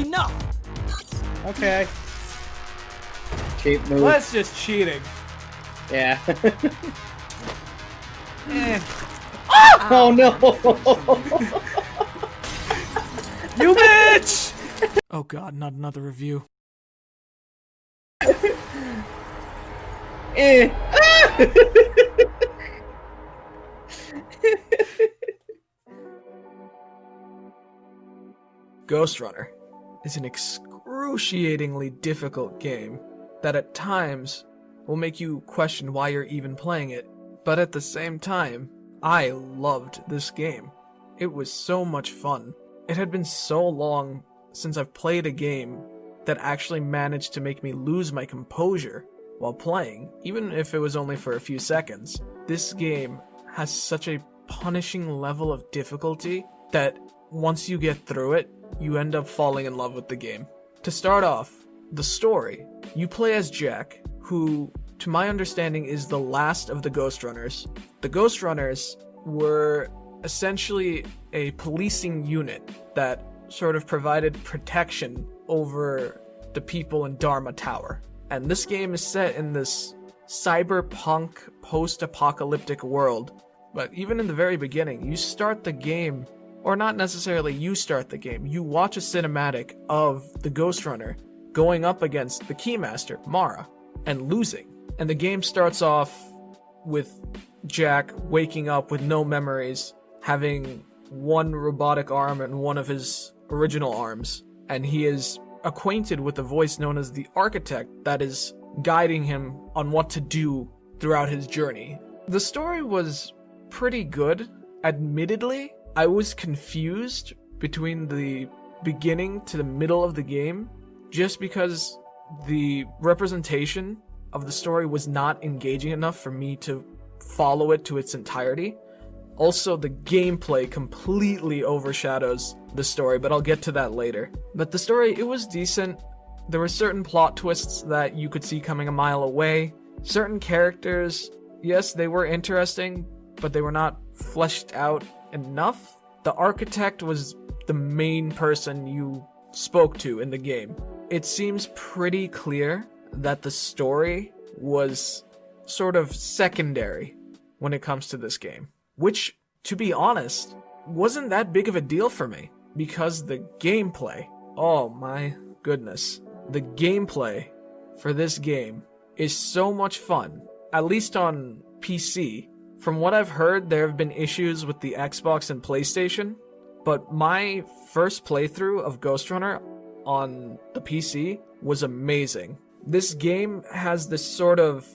Enough! Okay. Cheap move. Well, that's just cheating. Yeah. Eh. Oh no! You bitch! Oh god, not another review. Eh. Ghostrunner is an excruciatingly difficult game that at times will make you question why you're even playing it, but at the same time, I loved this game. It was so much fun. It had been so long since I've played a game that actually managed to make me lose my composure while playing, even if it was only for a few seconds. This game has such a punishing level of difficulty that once you get through it, you end up falling in love with the game. To start off, the story. You play as Jack, who, to my understanding, is the last of the Ghostrunners. The Ghostrunners were essentially a policing unit that sort of provided protection over the people in Dharma Tower. And this game is set in this cyberpunk post-apocalyptic world. But even in the very beginning, you start the game, or not necessarily you start the game, you watch a cinematic of the Ghostrunner going up against the Keymaster, Mara, and losing. And the game starts off with Jack waking up with no memories, having one robotic arm and one of his original arms, and he is acquainted with a voice known as the Architect that is guiding him on what to do throughout his journey. The story was pretty good. Admittedly, I was confused between the beginning to the middle of the game just because the representation of the story was not engaging enough for me to follow it to its entirety. Also, the gameplay completely overshadows the story, but I'll get to that later. But the story, it was decent. There were certain plot twists that you could see coming a mile away. Certain characters, yes, they were interesting, but they were not fleshed out enough. The Architect was the main person you spoke to in the game. It seems pretty clear that the story was sort of secondary when it comes to this game. Which, to be honest, wasn't that big of a deal for me, because the gameplay, oh my goodness, the gameplay for this game is so much fun, at least on PC. From what I've heard, there have been issues with the Xbox and PlayStation, but my first playthrough of Ghostrunner on the PC was amazing. This game has this sort of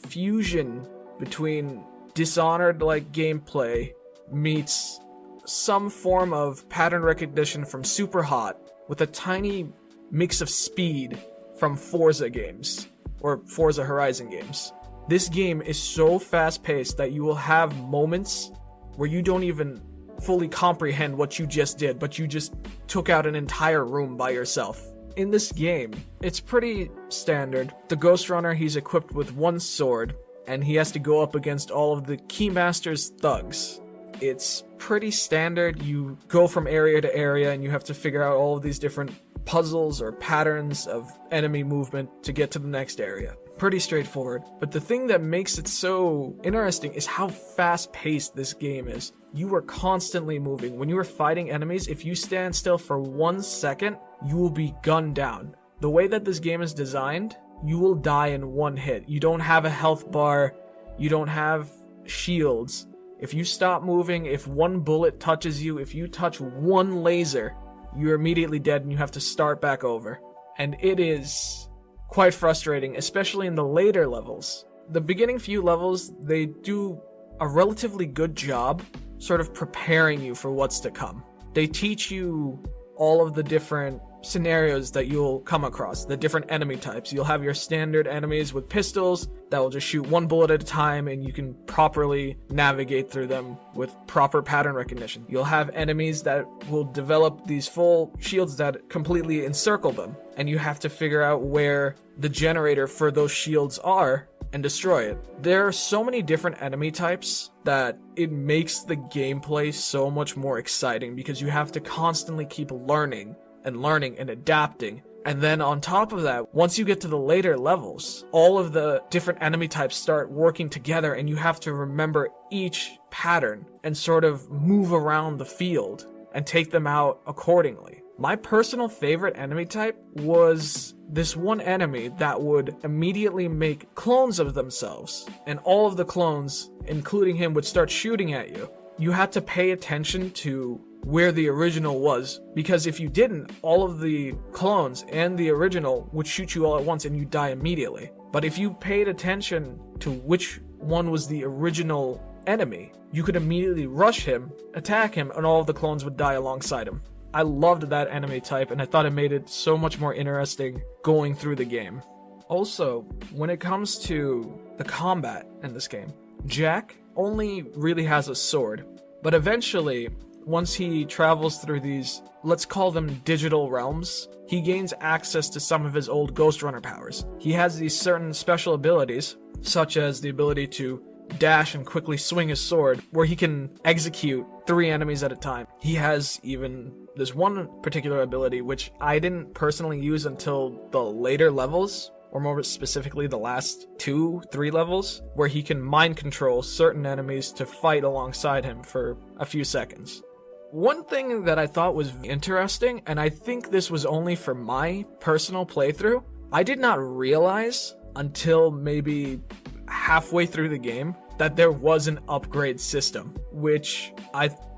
fusion between Dishonored-like gameplay meets some form of pattern recognition from Superhot with a tiny mix of speed from Forza games, or Forza Horizon games. This game is so fast-paced that you will have moments where you don't even fully comprehend what you just did, but you just took out an entire room by yourself. In this game, it's pretty standard. The Ghostrunner, he's equipped with one sword, and he has to go up against all of the Keymaster's thugs. It's pretty standard. You go from area to area, and you have to figure out all of these different puzzles or patterns of enemy movement to get to the next area. Pretty straightforward. But the thing that makes it so interesting is how fast-paced this game is. You are constantly moving. When you are fighting enemies, if you stand still for 1 second, you will be gunned down. The way that this game is designed, you will die in one hit. You don't have a health bar. You don't have shields. If you stop moving, if one bullet touches you, if you touch one laser, you're immediately dead and you have to start back over. And it is quite frustrating, especially in the later levels. The beginning few levels, they do a relatively good job sort of preparing you for what's to come. They teach you all of the different scenarios that you'll come across, the different enemy types. You'll have your standard enemies with pistols that will just shoot one bullet at a time, and you can properly navigate through them with proper pattern recognition. You'll have enemies that will develop these full shields that completely encircle them, and you have to figure out where the generator for those shields are and destroy it. There are so many different enemy types that it makes the gameplay so much more exciting because you have to constantly keep learning and learning and adapting. And then on top of that, once you get to the later levels, all of the different enemy types start working together, and you have to remember each pattern and sort of move around the field and take them out accordingly. My personal favorite enemy type was this one enemy that would immediately make clones of themselves, and all of the clones, including him, would start shooting at you. You had to pay attention to where the original was, because if you didn't, all of the clones and the original would shoot you all at once and you die immediately. But if you paid attention to which one was the original enemy, you could immediately rush him, attack him, and all of the clones would die alongside him. I loved that enemy type, and I thought it made it so much more interesting going through the game. Also, when it comes to the combat in this game, Jack only really has a sword, but eventually, once he travels through these, let's call them digital realms, he gains access to some of his old Ghostrunner powers. He has these certain special abilities, such as the ability to dash and quickly swing his sword, where he can execute 3 enemies at a time. He has even this one particular ability, which I didn't personally use until the later levels, or more specifically the last 2-3 levels, where he can mind control certain enemies to fight alongside him for a few seconds. One thing that I thought was interesting, and I think this was only for my personal playthrough, I did not realize until maybe halfway through the game that there was an upgrade system, which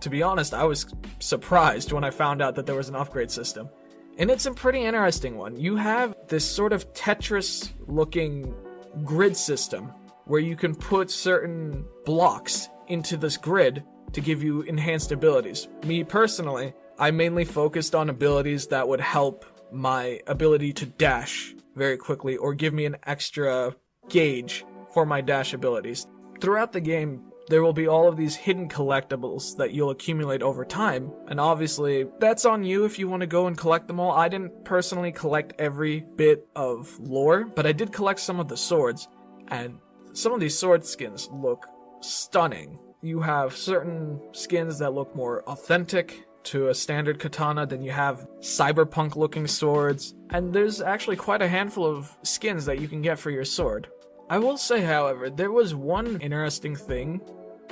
to be honest, I was surprised when I found out that there was an upgrade system. And it's a pretty interesting one. You have this sort of Tetris looking grid system where you can put certain blocks into this grid to give you enhanced abilities. Me personally, I mainly focused on abilities that would help my ability to dash very quickly or give me an extra gauge for my dash abilities. Throughout the game, there will be all of these hidden collectibles that you'll accumulate over time, and obviously, that's on you if you want to go and collect them all. I didn't personally collect every bit of lore, but I did collect some of the swords, and some of these sword skins look stunning. You have certain skins that look more authentic to a standard katana, then you have cyberpunk looking swords, and there's actually quite a handful of skins that you can get for your sword. I will say, however, there was one interesting thing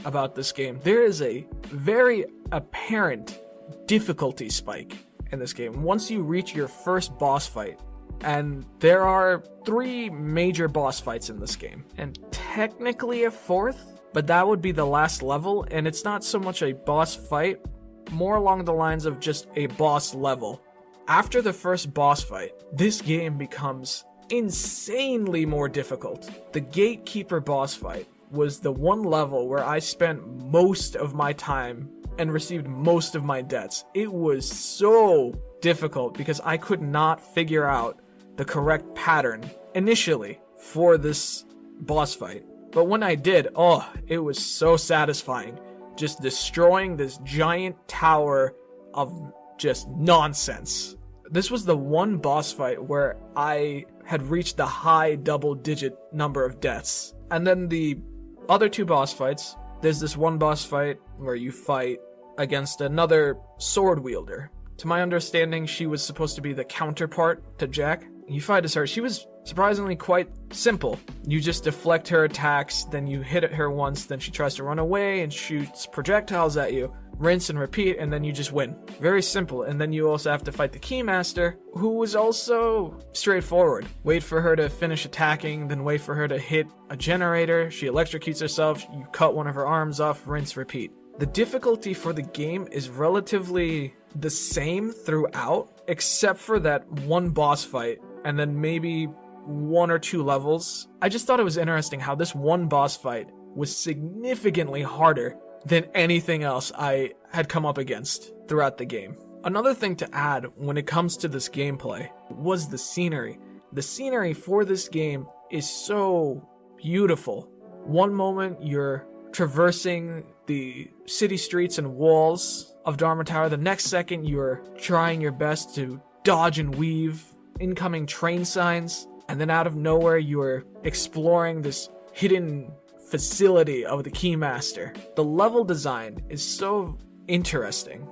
about this game. There is a very apparent difficulty spike in this game once you reach your first boss fight. And there are 3 major boss fights in this game, and technically a 4th, but that would be the last level, and it's not so much a boss fight, more along the lines of just a boss level. After the first boss fight, this game becomes insanely more difficult. The Gatekeeper boss fight was the one level where I spent most of my time and received most of my deaths. It was so difficult because I could not figure out the correct pattern initially for this boss fight. But when I did, it was so satisfying. Just destroying this giant tower of just nonsense. This was the one boss fight where I had reached the high double-digit number of deaths. And then the other 2 boss fights, there's this one boss fight where you fight against another sword wielder. To my understanding, she was supposed to be the counterpart to Jack. You fight as her. She was surprisingly quite simple. You just deflect her attacks, then you hit at her once, then she tries to run away and shoots projectiles at you. Rinse and repeat, and then you just win. Very simple. And then you also have to fight the Keymaster, who was also straightforward. Wait for her to finish attacking, then wait for her to hit a generator. She electrocutes herself, you cut one of her arms off, rinse, repeat. The difficulty for the game is relatively the same throughout, except for that one boss fight, and then maybe 1 or 2 levels. I just thought it was interesting how this one boss fight was significantly harder than anything else I had come up against throughout the game. Another thing to add when it comes to this gameplay was the scenery. The scenery for this game is so beautiful. One moment you're traversing the city streets and walls of Dharma Tower. The next second you're trying your best to dodge and weave incoming train signs. And then out of nowhere you're exploring this hidden facility of the Keymaster. The level design is so interesting.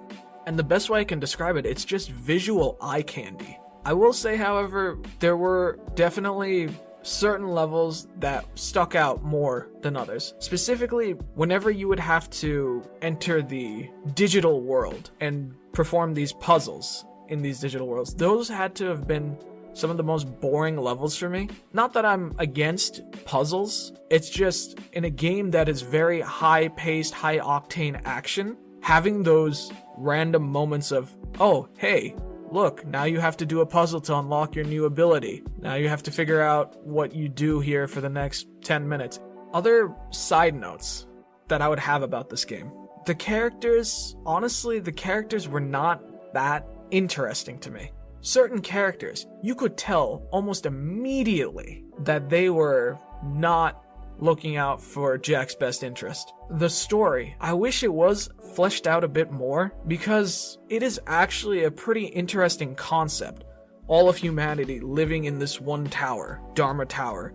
And the best way I can describe it, it's just visual eye candy. I will say, however, there were definitely certain levels that stuck out more than others. Specifically, whenever you would have to enter the digital world and perform these puzzles in these digital worlds, those had to have been some of the most boring levels for me. Not that I'm against puzzles, it's just in a game that is very high-paced, high-octane action, having those random moments of, oh, hey, look, now you have to do a puzzle to unlock your new ability. Now you have to figure out what you do here for the next 10 minutes. Other side notes that I would have about this game. The characters, honestly, the characters were not that interesting to me. Certain characters, you could tell almost immediately that they were not looking out for Jack's best interest. The story, I wish it was fleshed out a bit more, because it is actually a pretty interesting concept. All of humanity living in this one tower, Dharma Tower.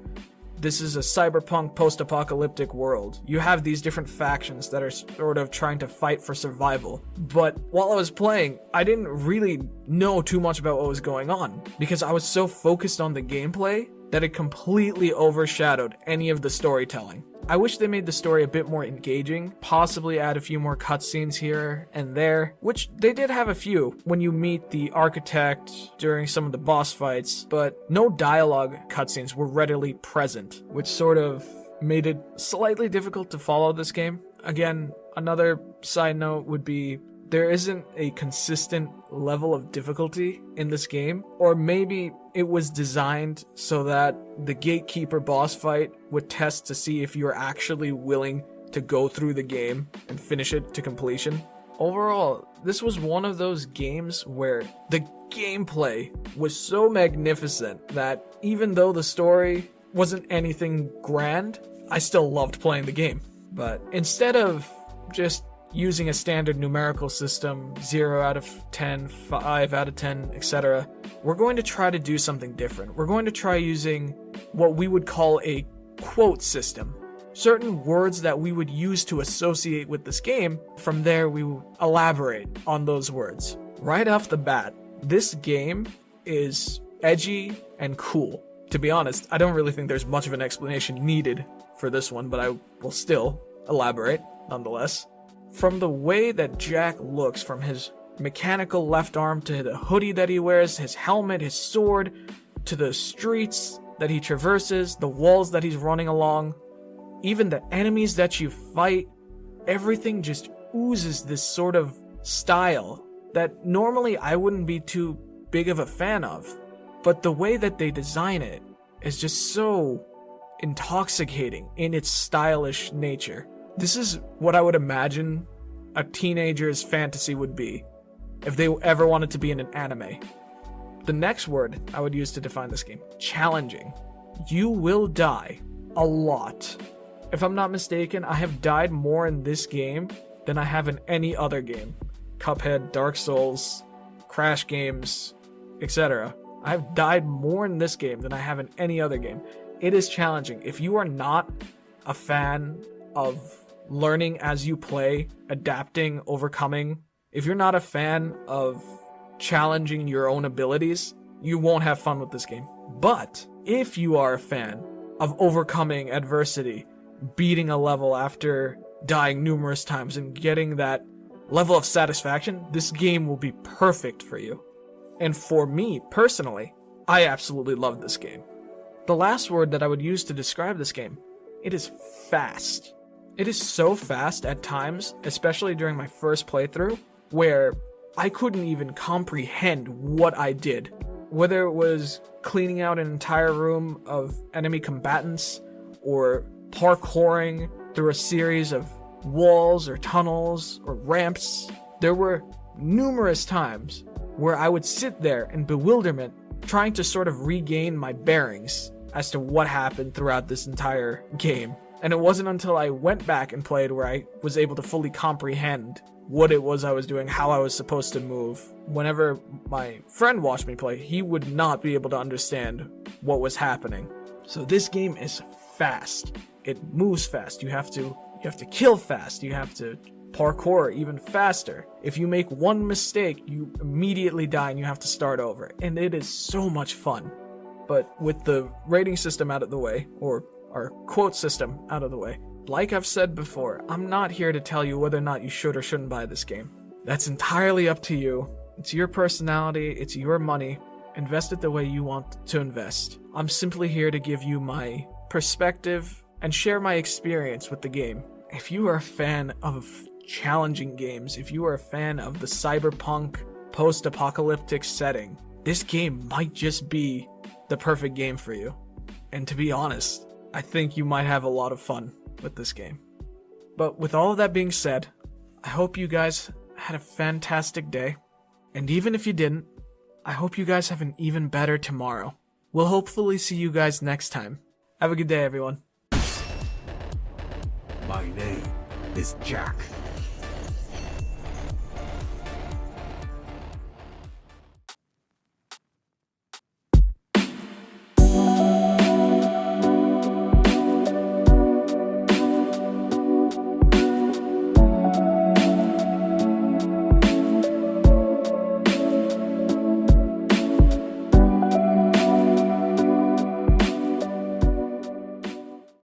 This is a cyberpunk post-apocalyptic world. You have these different factions that are sort of trying to fight for survival. But while I was playing, I didn't really know too much about what was going on, because I was so focused on the gameplay that it completely overshadowed any of the storytelling. I wish they made the story a bit more engaging, possibly add a few more cutscenes here and there, which they did have a few when you meet the architect during some of the boss fights, but no dialogue cutscenes were readily present, which sort of made it slightly difficult to follow this game. Again, another side note would be there isn't a consistent level of difficulty in this game, or maybe it was designed so that the gatekeeper boss fight would test to see if you're actually willing to go through the game and finish it to completion. Overall, this was one of those games where the gameplay was so magnificent that even though the story wasn't anything grand, I still loved playing the game. But instead of just using a standard numerical system, 0 out of 10, 5 out of 10, etc., we're going to try to do something different. We're going to try using what we would call a quote system. Certain words that we would use to associate with this game, from there we will elaborate on those words. Right off the bat, this game is edgy and cool. To be honest, I don't really think there's much of an explanation needed for this one, but I will still elaborate nonetheless. From the way that Jack looks, from his mechanical left arm to the hoodie that he wears, his helmet, his sword, to the streets that he traverses, the walls that he's running along, even the enemies that you fight, everything just oozes this sort of style that normally I wouldn't be too big of a fan of. But the way that they design it is just so intoxicating in its stylish nature. This is what I would imagine a teenager's fantasy would be if they ever wanted to be in an anime. The next word I would use to define this game: challenging. You will die a lot. If I'm not mistaken, I have died more in this game than I have in any other game. Cuphead, Dark Souls, Crash games, etc. I have died more in this game than I have in any other game. It is challenging. If you are not a fan of learning as you play, adapting, overcoming, if you're not a fan of challenging your own abilities, you won't have fun with this game. But if you are a fan of overcoming adversity, beating a level after dying numerous times and getting that level of satisfaction, this game will be perfect for you. And for me, personally, I absolutely love this game. The last word that I would use to describe this game, it is fast. It is so fast at times, especially during my first playthrough, where I couldn't even comprehend what I did. Whether it was cleaning out an entire room of enemy combatants, or parkouring through a series of walls or tunnels or ramps, there were numerous times where I would sit there in bewilderment, trying to sort of regain my bearings as to what happened throughout this entire game. And it wasn't until I went back and played where I was able to fully comprehend what it was I was doing, how I was supposed to move. Whenever my friend watched me play, he would not be able to understand what was happening. So this game is fast. It moves fast. You have to kill fast. You have to parkour even faster. If you make one mistake, you immediately die and you have to start over. And it is so much fun. But with the rating system out of the way, or our quote system out of the way, like I've said before, I'm not here to tell you whether or not you should or shouldn't buy this game. That's entirely up to you. It's your personality, it's your money. Invest it the way you want to invest. I'm simply here to give you my perspective and share my experience with the game. If you are a fan of challenging games, if you are a fan of the cyberpunk post-apocalyptic setting, this game might just be the perfect game for you. And to be honest, I think you might have a lot of fun with this game. But with all of that being said, I hope you guys had a fantastic day. And even if you didn't, I hope you guys have an even better tomorrow. We'll hopefully see you guys next time. Have a good day, everyone. My name is Jack.